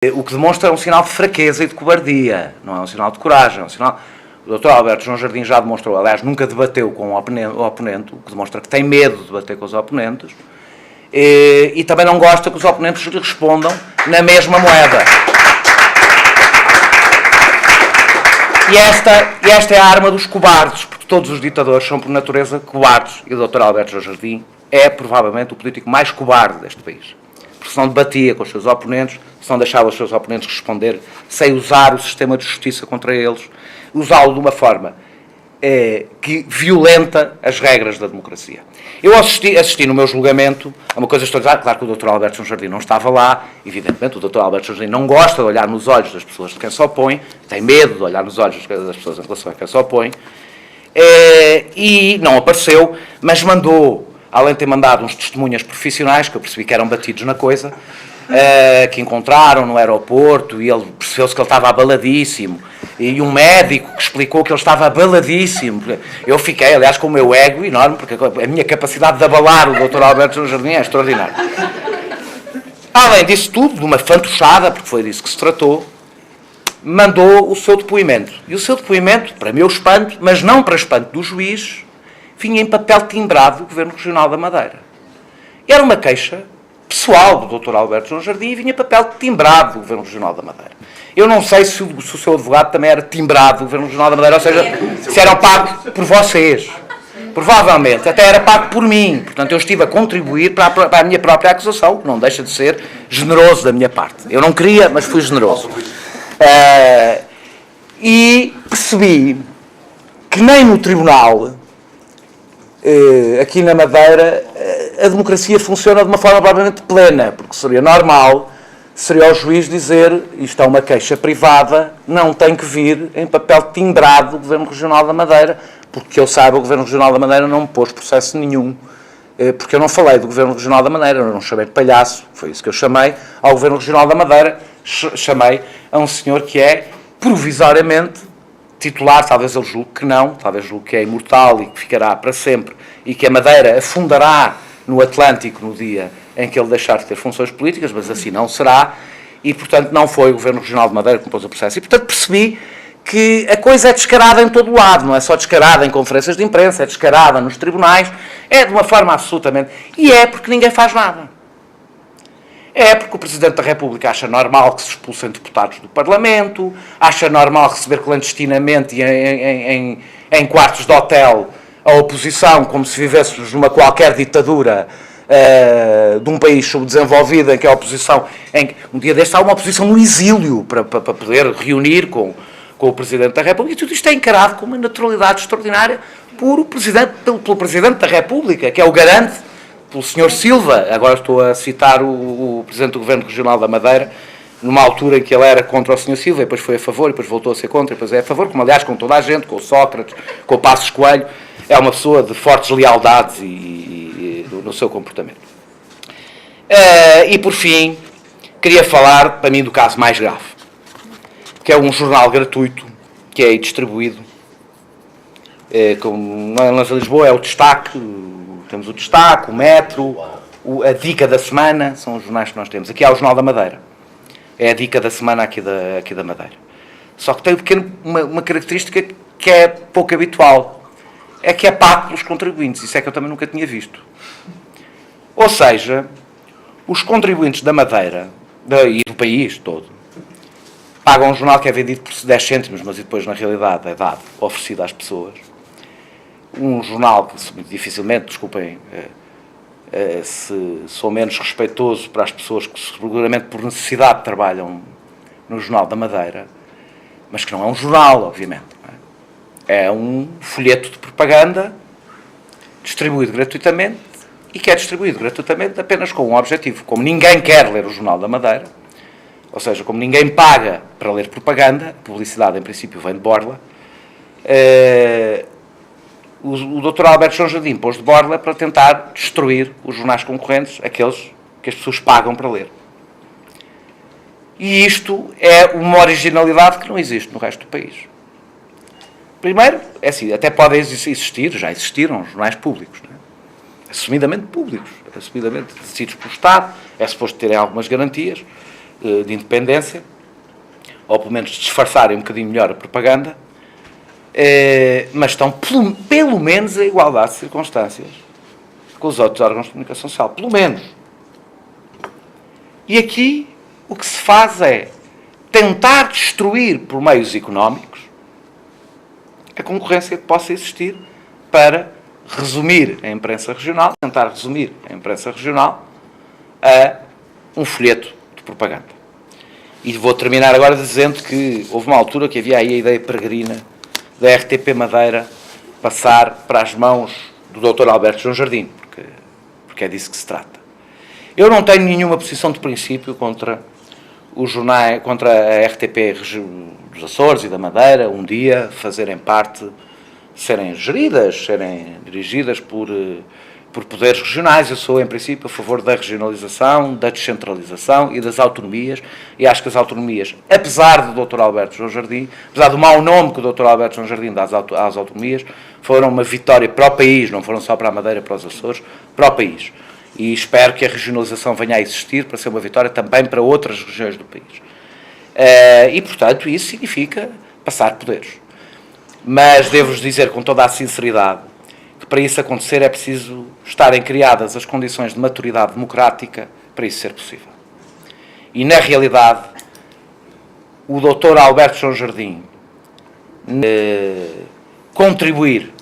O que demonstra um sinal de fraqueza e de cobardia, não é um sinal de coragem, é um sinal... O Dr. Alberto João Jardim já demonstrou, aliás, nunca debateu com o oponente, o que demonstra que tem medo de debater com os oponentes, e também não gosta que os oponentes lhe respondam na mesma moeda. E esta é a arma dos cobardes, porque todos os ditadores são, por natureza, cobardes, e o Dr. Alberto João Jardim é, provavelmente, o político mais cobarde deste país. Porque se não debatia com os seus oponentes, se não deixava os seus oponentes responder, sem usar o sistema de justiça contra eles, usá-lo de uma forma que violenta as regras da democracia. Eu assisti no meu julgamento a uma coisa extraordinária. Claro que o Dr. Alberto João Jardim não estava lá, evidentemente o Dr. Alberto João Jardim não gosta de olhar nos olhos das pessoas de quem se opõe, tem medo de olhar nos olhos das pessoas em relação a quem se opõe, e não apareceu, mas mandou, além de ter mandado uns testemunhas profissionais, que eu percebi que eram batidos na coisa, que encontraram no aeroporto, e ele percebeu-se que ele estava abaladíssimo, e um médico que explicou que ele estava abaladíssimo. Eu fiquei, aliás, com o meu ego enorme, porque a minha capacidade de abalar o Dr. Alberto João Jardim é extraordinária. Além disso tudo, de uma fantochada, porque foi disso que se tratou, mandou o seu depoimento. E o seu depoimento, para meu espanto, mas não para espanto do juiz, vinha em papel timbrado do Governo Regional da Madeira. E era uma queixa pessoal do Dr. Alberto João Jardim e vinha em papel timbrado do Governo Regional da Madeira. Eu não sei se o seu advogado também era timbrado do Governo Regional da Madeira, ou seja, se era pago por vocês. Provavelmente, até era pago por mim. Portanto, eu estive a contribuir para a minha própria acusação, que não deixa de ser generoso da minha parte. Eu não queria, mas fui generoso. E percebi que nem no tribunal, aqui na Madeira, a democracia funciona de uma forma propriamente plena, porque seria normal, seria o juiz dizer, isto é uma queixa privada, não tem que vir em papel timbrado do Governo Regional da Madeira, porque eu saiba, o Governo Regional da Madeira não me pôs processo nenhum, porque eu não falei do Governo Regional da Madeira, eu não chamei de palhaço, foi isso que eu chamei ao Governo Regional da Madeira, chamei a um senhor que é provisoriamente titular, talvez ele julgue que não, talvez julgue que é imortal e que ficará para sempre, e que a Madeira afundará no Atlântico no dia em que ele deixar de ter funções políticas, mas assim não será, e portanto não foi o Governo Regional de Madeira que me pôs o processo. E portanto percebi que a coisa é descarada em todo o lado, não é só descarada em conferências de imprensa, é descarada nos tribunais, é de uma forma absolutamente... E é porque ninguém faz nada. É porque o Presidente da República acha normal que se expulsem deputados do Parlamento, acha normal receber clandestinamente e em quartos de hotel a oposição, como se vivêssemos numa qualquer ditadura de um país subdesenvolvido, em que a oposição... um dia deste há uma oposição no exílio para poder reunir com o Presidente da República, e tudo isto é encarado com uma naturalidade extraordinária pelo Presidente da República, que é o garante, pelo Sr. Silva, agora estou a citar o Presidente do Governo Regional da Madeira, numa altura em que ele era contra o Sr. Silva, e depois foi a favor, e depois voltou a ser contra, e depois é a favor, como aliás com toda a gente, com o Sócrates, com o Passos Coelho, é uma pessoa de fortes lealdades no seu comportamento. E por fim, queria falar, para mim, do caso mais grave, que é um jornal gratuito, que é distribuído, como em Lisboa é o Destaque, temos o Destaque, o Metro, a Dica da Semana, são os jornais que nós temos. Aqui há o Jornal da Madeira, é a Dica da Semana aqui da Madeira. Só que tem uma característica que é pouco habitual, é que é pago pelos contribuintes, isso é que eu também nunca tinha visto. Ou seja, os contribuintes da Madeira e do país todo pagam um jornal que é vendido por 10 cêntimos, mas depois na realidade é dado, oferecido às pessoas. Um jornal que dificilmente, desculpem, se sou menos respeitoso para as pessoas que seguramente por necessidade trabalham no Jornal da Madeira, mas que não é um jornal, obviamente. É um folheto de propaganda distribuído gratuitamente e que é distribuído gratuitamente apenas com um objetivo. Como ninguém quer ler o Jornal da Madeira, ou seja, como ninguém paga para ler propaganda, a publicidade em princípio vem de borla, o Dr. Alberto João Jardim pôs de borla para tentar destruir os jornais concorrentes, aqueles que as pessoas pagam para ler. E isto é uma originalidade que não existe no resto do país. Primeiro, é assim, até podem existir, já existiram jornais públicos, não é? Assumidamente públicos, assumidamente decididos pelo Estado, é suposto terem algumas garantias, de independência, ou pelo menos disfarçarem um bocadinho melhor a propaganda, mas estão pelo menos a igualdade de circunstâncias com os outros órgãos de comunicação social. Pelo menos. E aqui o que se faz é tentar destruir por meios económicos a concorrência que possa existir para resumir a imprensa regional, tentar resumir a imprensa regional a um folheto de propaganda. E vou terminar agora dizendo que houve uma altura que havia aí a ideia peregrina da RTP Madeira passar para as mãos do Dr. Alberto João Jardim, porque é disso que se trata. Eu não tenho nenhuma posição de princípio contra os jornais, contra a RTP dos Açores e da Madeira, um dia fazerem parte, serem geridas, serem dirigidas por poderes regionais. Eu sou, em princípio, a favor da regionalização, da descentralização e das autonomias, e acho que as autonomias, apesar do Dr. Alberto João Jardim, apesar do mau nome que o Dr. Alberto João Jardim dá às autonomias, foram uma vitória para o país, não foram só para a Madeira, para os Açores, para o país. E espero que a regionalização venha a existir para ser uma vitória também para outras regiões do país. E, portanto, isso significa passar poderes. Mas devo-vos dizer com toda a sinceridade que para isso acontecer é preciso estarem criadas as condições de maturidade democrática para isso ser possível. E, na realidade, o Dr. Alberto João Jardim contribuir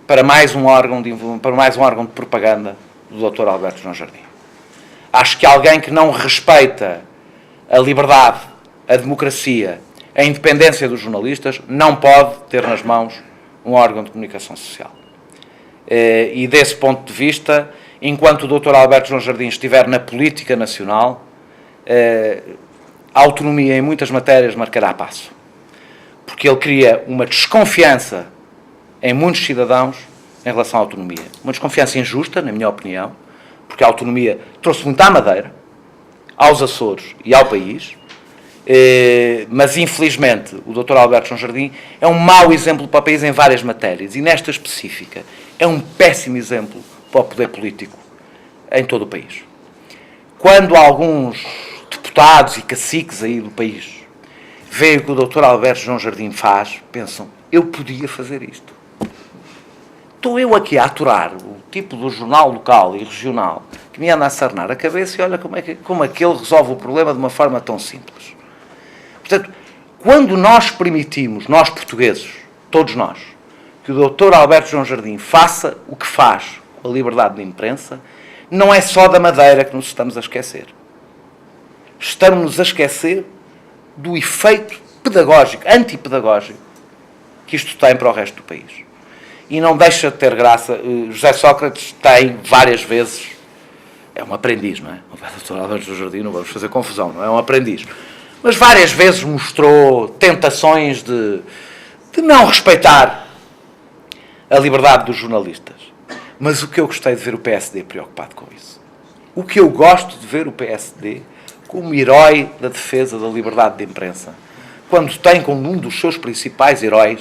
para mais um órgão de propaganda do Dr. Alberto João Jardim. Acho que alguém que não respeita a liberdade, a democracia, a independência dos jornalistas não pode ter nas mãos um órgão de comunicação social. E desse ponto de vista, enquanto o Dr. Alberto João Jardim estiver na política nacional, a autonomia em muitas matérias marcará passo. Porque ele cria uma desconfiança em muitos cidadãos em relação à autonomia. Uma desconfiança injusta, na minha opinião, porque a autonomia trouxe muito à Madeira, aos Açores e ao país, mas infelizmente o Dr. Alberto João Jardim é um mau exemplo para o país em várias matérias, e nesta específica é um péssimo exemplo para o poder político em todo o país. Quando alguns deputados e caciques aí do país veem o que o Dr. Alberto João Jardim faz, pensam, eu podia fazer isto. Estou eu aqui a aturar o tipo do jornal local e regional que me anda a sarnar a cabeça e olha como é que ele resolve o problema de uma forma tão simples. Portanto, quando nós permitimos, nós portugueses, todos nós, que o Dr. Alberto João Jardim faça o que faz com a liberdade de imprensa, não é só da Madeira que nos estamos a esquecer. Estamos-nos a esquecer do efeito pedagógico, antipedagógico, que isto tem para o resto do país. E não deixa de ter graça. José Sócrates tem várias vezes, é um aprendiz, não é? O Dr. Alberto João Jardim, não vamos fazer confusão, não é? É um aprendiz. Mas várias vezes mostrou tentações de não respeitar a liberdade dos jornalistas. Mas o que eu gostei de ver o PSD preocupado com isso. O que eu gosto de ver o PSD como herói da defesa da liberdade de imprensa, quando tem como um dos seus principais heróis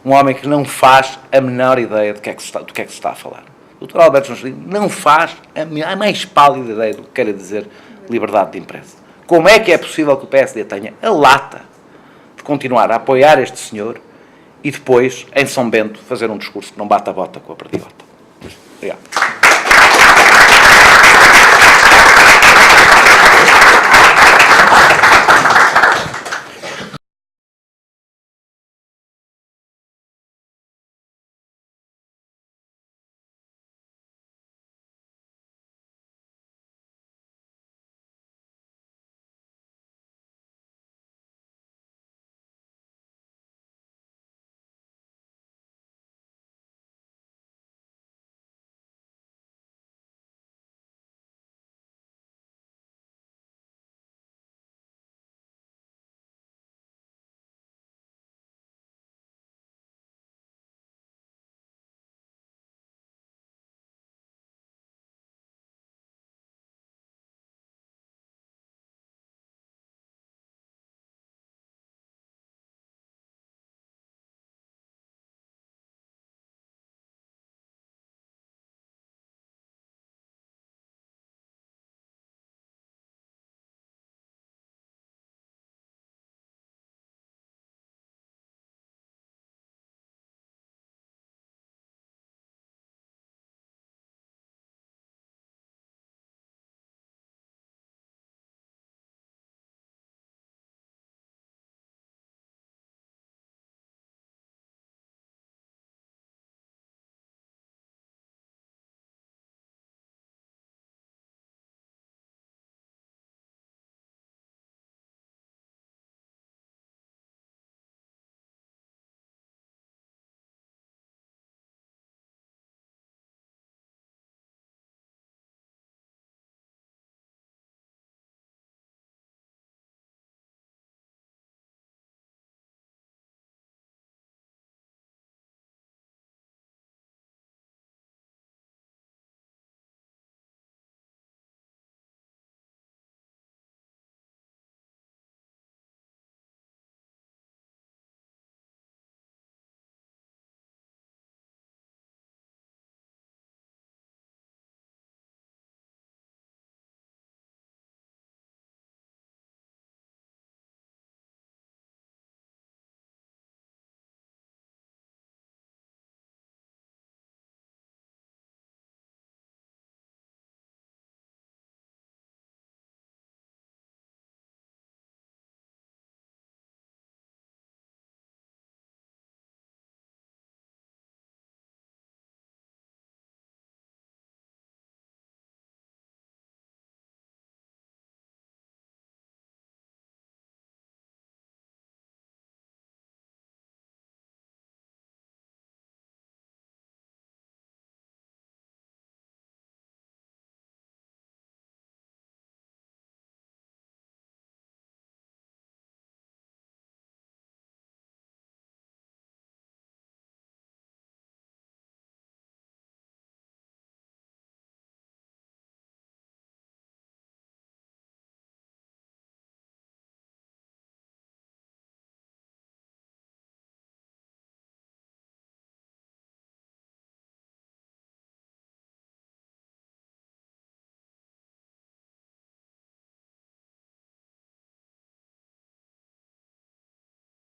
um homem que não faz a menor ideia do que é que se está a falar. O Dr. Alberto João Jardim não faz a mais pálida ideia do que quer dizer liberdade de imprensa. Como é que é possível que o PSD tenha a lata de continuar a apoiar este senhor e depois, em São Bento, fazer um discurso que não bate a bota com a perdigota? Obrigado.